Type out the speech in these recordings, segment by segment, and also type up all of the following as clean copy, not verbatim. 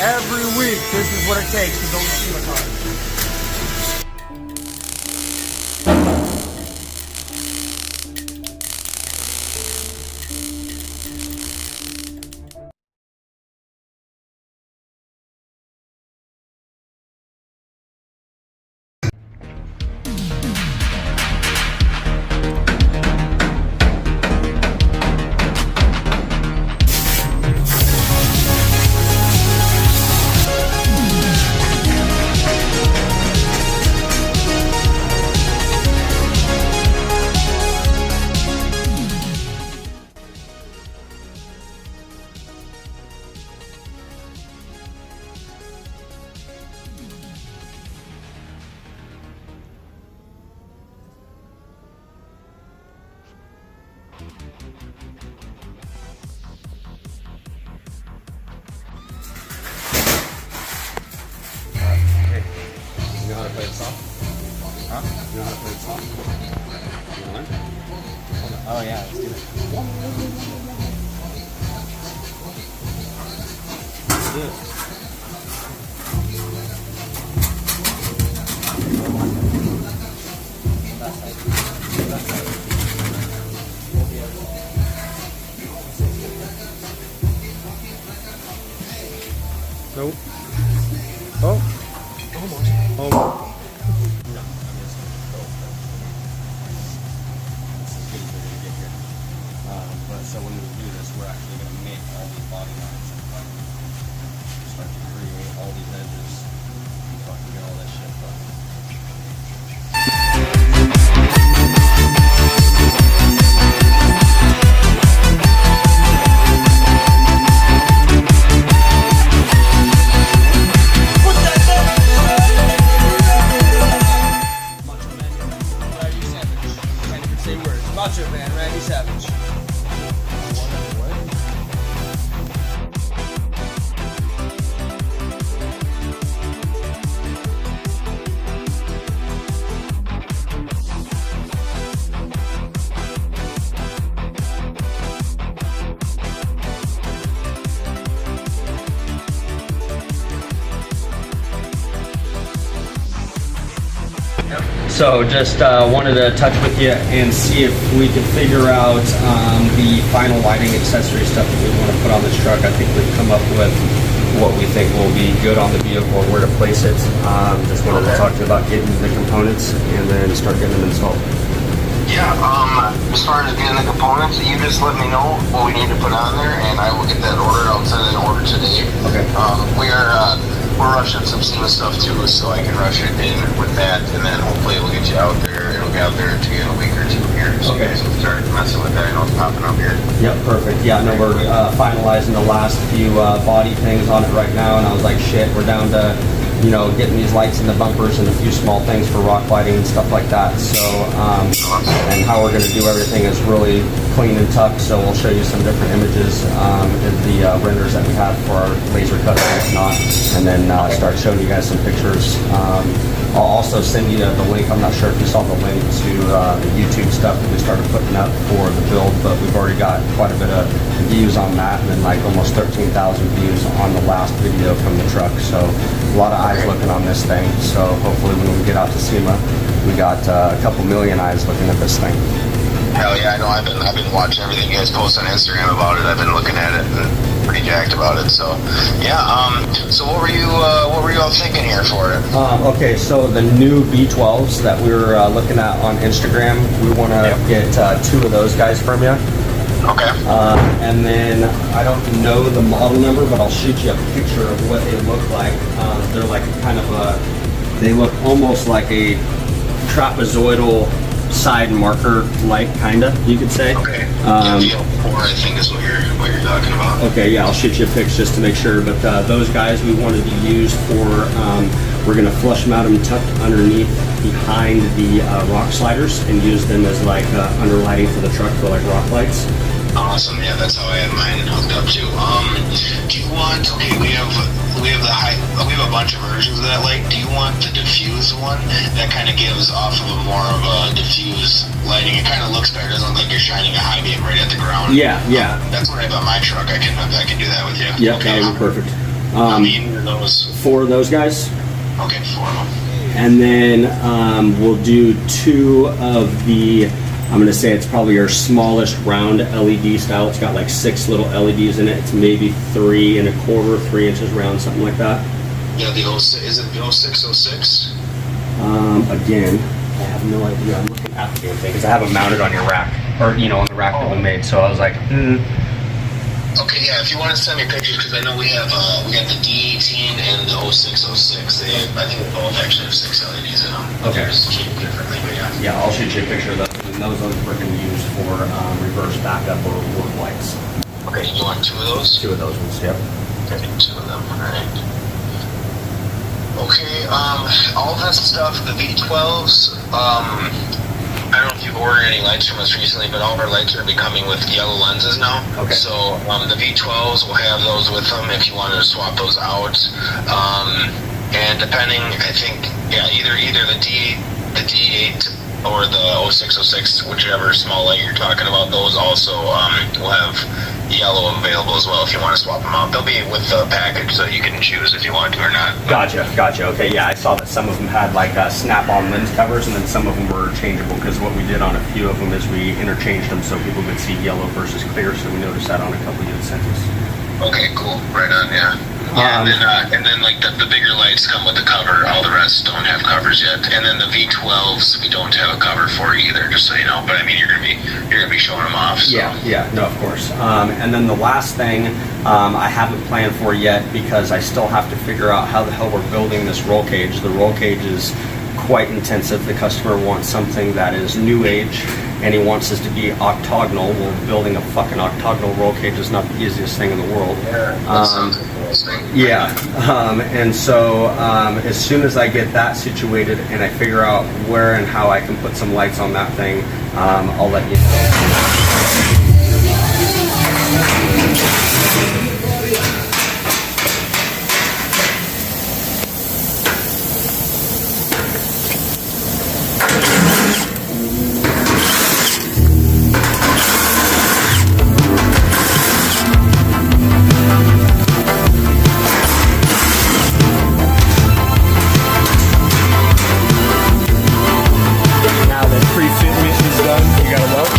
Every week, this is what it takes to build a SEMA car. You know how to play the song? Huh? You know how to play the song? You want to learn? Oh yeah, let's do it. Let's do it. Nope. Oh. Almost. Oh. No, I'm just this is good for you to get here. But so when we do this, we're actually going to make all these body lines and start to create all these edges. So I can get all that shit done. Macho Man, Randy Savage. So just wanted to touch with you and see if we could figure out the final lighting accessory stuff that we want to put on this truck. I think we've come up with what we think will be good on the vehicle and where to place it. Just wanted to talk to you about getting the components and then start getting them installed. Yeah, as far as getting the components, you just let me know what we need to put on there, and I will get that ordered. I'll send an order today. Okay. We're rushing some SEMA stuff too, so I can rush it in with that, and then hopefully it'll get you out there. It'll get out there to you in a week or two here. So Okay. you guys can start messing with that. I know it's popping up here. Yep, perfect. Yeah, I know we're finalizing the last few body things on it right now, and I was like, shit, we're down to, you know, getting these lights in the bumpers and a few small things for rock lighting and stuff like that. So, and how we're going to do everything is really clean and tough. So we'll show you some different images in the renders that we have for our laser cuts and whatnot, and then start showing you guys some pictures. I'll also send you the link. I'm not sure if you saw the link to the YouTube stuff that we started putting up for the build, but we've already got quite a bit of views on that, and then like almost 13,000 views on the last video from the truck. So a lot of eyes looking on this thing. So hopefully when we get out to SEMA, we got a couple million eyes looking at this thing. Hell yeah, I know. I've been watching everything you guys post on Instagram about it. I've been looking at it and pretty jacked about it. So yeah. So what were you all thinking here for it? Okay, so the new V12s that we were looking at on Instagram, we want to get 2 of those guys from you. Okay. And then I don't know the model number, but I'll shoot you a picture of what they look like. They're like kind of they look almost like a trapezoidal side marker light, kinda, you could say. Okay. V04, I think is what you're talking about. Okay, yeah, I'll shoot you a pic just to make sure. But those guys we wanted to use for, we're gonna flush mount them tucked underneath behind the rock sliders and use them as like underlighting for the truck for like rock lights. Awesome. Yeah, that's how I have mine hooked up too. Do you want? Okay, we have a bunch of versions of that light. Do you want the diffuse one? That kind of gives off of a more of a diffuse lighting. It kind of looks better. It doesn't look like you're shining a high beam right at the ground. Yeah, yeah. That's what I have on my truck. I can do that with you. Yeah, okay. that would be perfect. How many are those? 4 of those guys. Okay, 4 of them. And then we'll do 2 of the, I'm going to say it's probably our smallest round LED style. It's got like 6 little LEDs in it. It's maybe 3 1/4, 3 inches round, something like that. Yeah, the 06, is it the 0606? Again, I have no idea. I'm looking at the damn thing because I have it mounted on your rack, or on the rack that we made. So I was like, Okay, yeah, if you want to send me pictures, because I know we got the D18 and the 0606. I think they both actually have 6 LEDs in them. Okay. They're just shaped differently, but yeah. Yeah, I'll shoot you a picture of those. And those ones we're going to use for reverse backup or work lights. Okay, you want 2 of those? 2 of those ones, yep. Okay, 2 of them, alright. Okay, all this stuff, the V12s, I don't know if you've ordered any lights from us recently, but all of our lights are becoming with yellow lenses now. Okay. So the V12s will have those with them if you wanted to swap those out. And depending, I think, yeah, either the D8 or the 0606, whichever small light you're talking about, those also will have yellow available as well if you want to swap them out. They'll be with the package, so you can choose if you want to or not. Gotcha. Okay, yeah, I saw that some of them had like snap-on lens covers, and then some of them were changeable, because what we did on a few of them is we interchanged them so people could see yellow versus clear, so we noticed that on a couple you had sent us. Okay, cool. Right on, yeah. Yeah, and then like the bigger lights come with the cover. All the rest don't have covers yet. And then the V12s we don't have a cover for either, just so you know. But I mean, you're gonna be showing them off. So. Yeah, no, of course. And then the last thing I haven't planned for yet, because I still have to figure out how the hell we're building this roll cage. The roll cage is quite intensive. The customer wants something that is new age, and he wants us to be octagonal. Well, building a fucking octagonal roll cage is not the easiest thing in the world. Yeah, that sounds interesting. Yeah, and so as soon as I get that situated and I figure out where and how I can put some lights on that thing, I'll let you know. Now that pre-fit mission's done, you gotta load.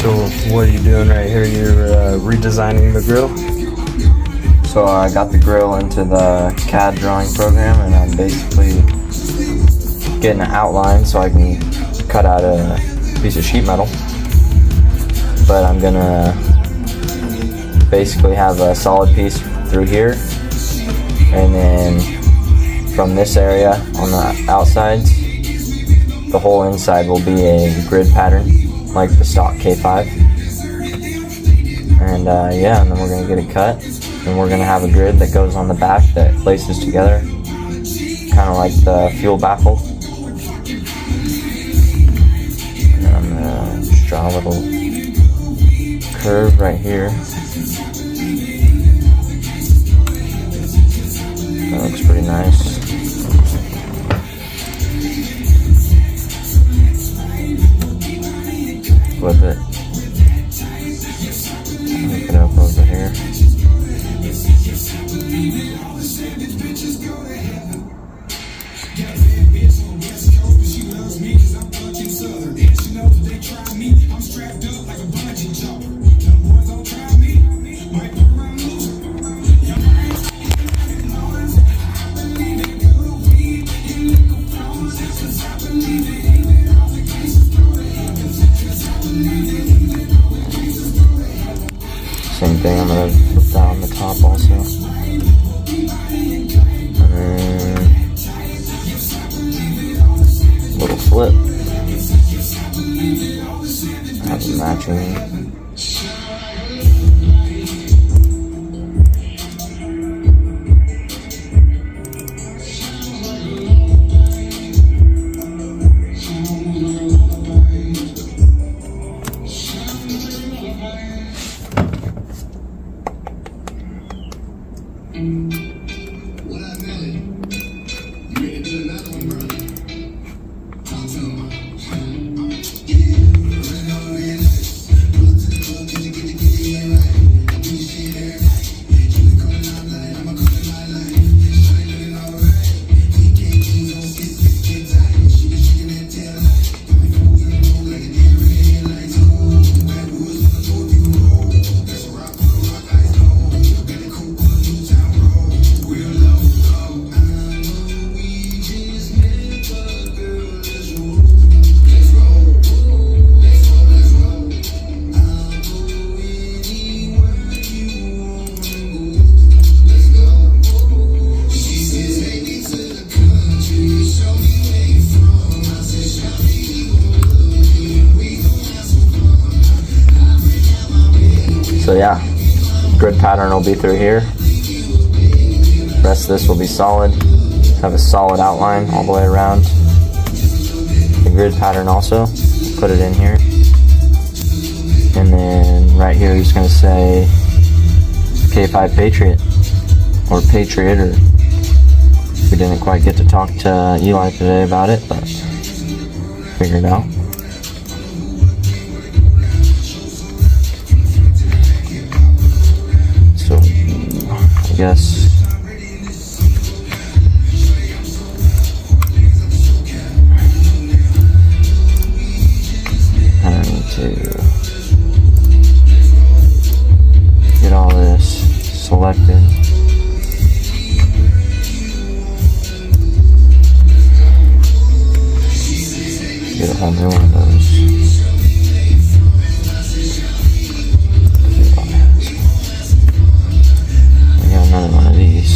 So what are you doing right here? You're redesigning the grill? So I got the grill into the CAD drawing program, and I'm basically getting an outline so I can cut out a piece of sheet metal. But I'm gonna basically have a solid piece through here, and then from this area on the outsides, the whole inside will be a grid pattern like the stock K5. And yeah, and then we're gonna get it cut, and we're gonna have a grid that goes on the back that places together, kind of like the fuel baffle. And then I'm gonna just draw a little curve right here. That looks pretty nice. Flip it. Hook it up over here. Same thing, I'm going to flip that on the top also. And then little flip. Have a matching. So yeah, grid pattern will be through here. Rest of this will be solid. Have a solid outline all the way around. The grid pattern also, put it in here. And then right here he's going to say K5 Patriot, or Patriot, or we didn't quite get to talk to Eli today about it, but figure it out. So I guess I need to get all this selected. Get a whole new one of those. We got another one of these.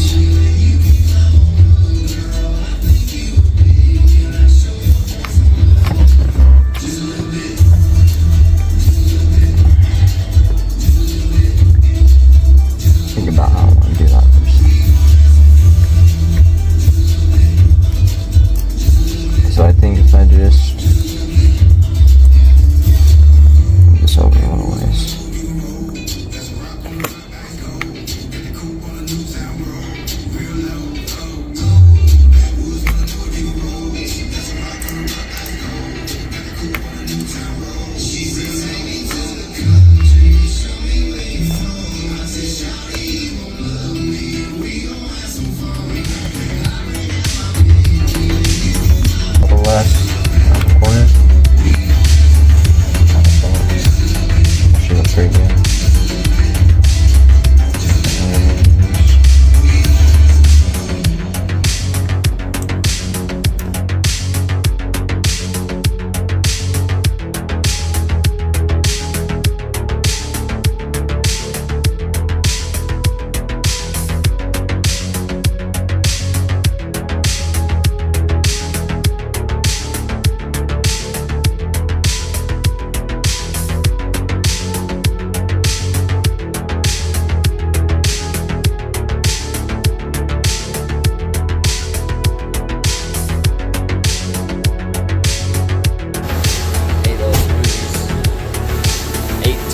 Think about how I want to do that first. So I think if I just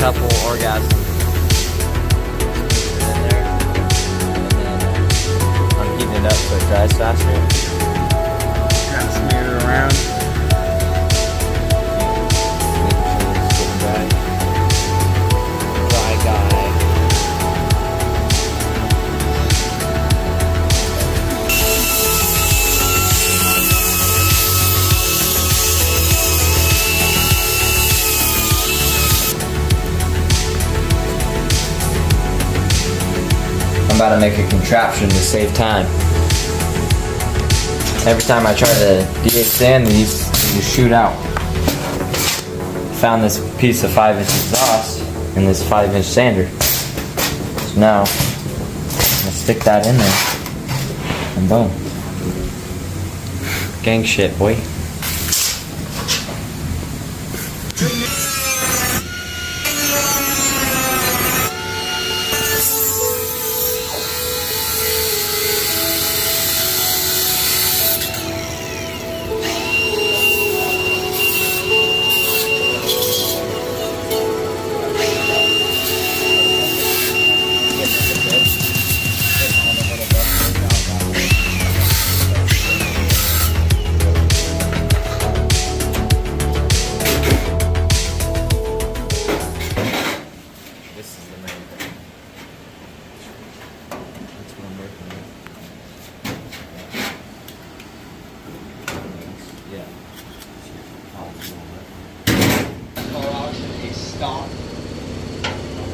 quintuple orgasm. In there. And then I'm heating it up so it dries faster. Kind of smear it around. Making sure it's getting dry. Dry guy. I'm about to make a contraption to save time. Every time I try to de-age sand these, they just shoot out. Found this piece of 5-inch exhaust in this 5-inch sander. So now, I'm gonna stick that in there, and boom. Gang shit, boy. This is the main thing. That's what I'm working with. Yeah. Car auction, a stock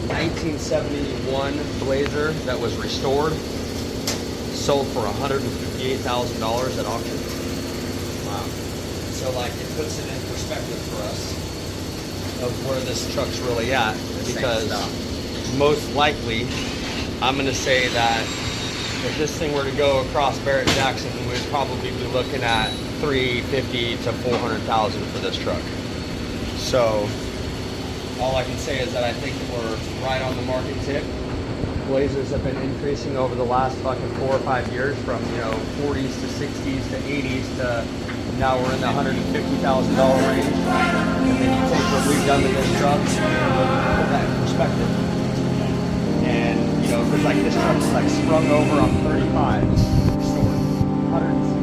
1971 Blazer that was restored, sold for $158,000 at auction. Wow. So like it puts it in perspective for us of where this truck's really at, because most likely I'm gonna say that if this thing were to go across Barrett Jackson, we'd probably be looking at $350,000 to $400,000 for this truck. So all I can say is that I think we're right on the market tip. Blazers have been increasing over the last fucking 4 or 5 years, from 40s to 60s to 80s to now we're in the $150,000 range. And then you take what we've done to this truck and put that in perspective. And because like this truck's like sprung over on 35, stored 160.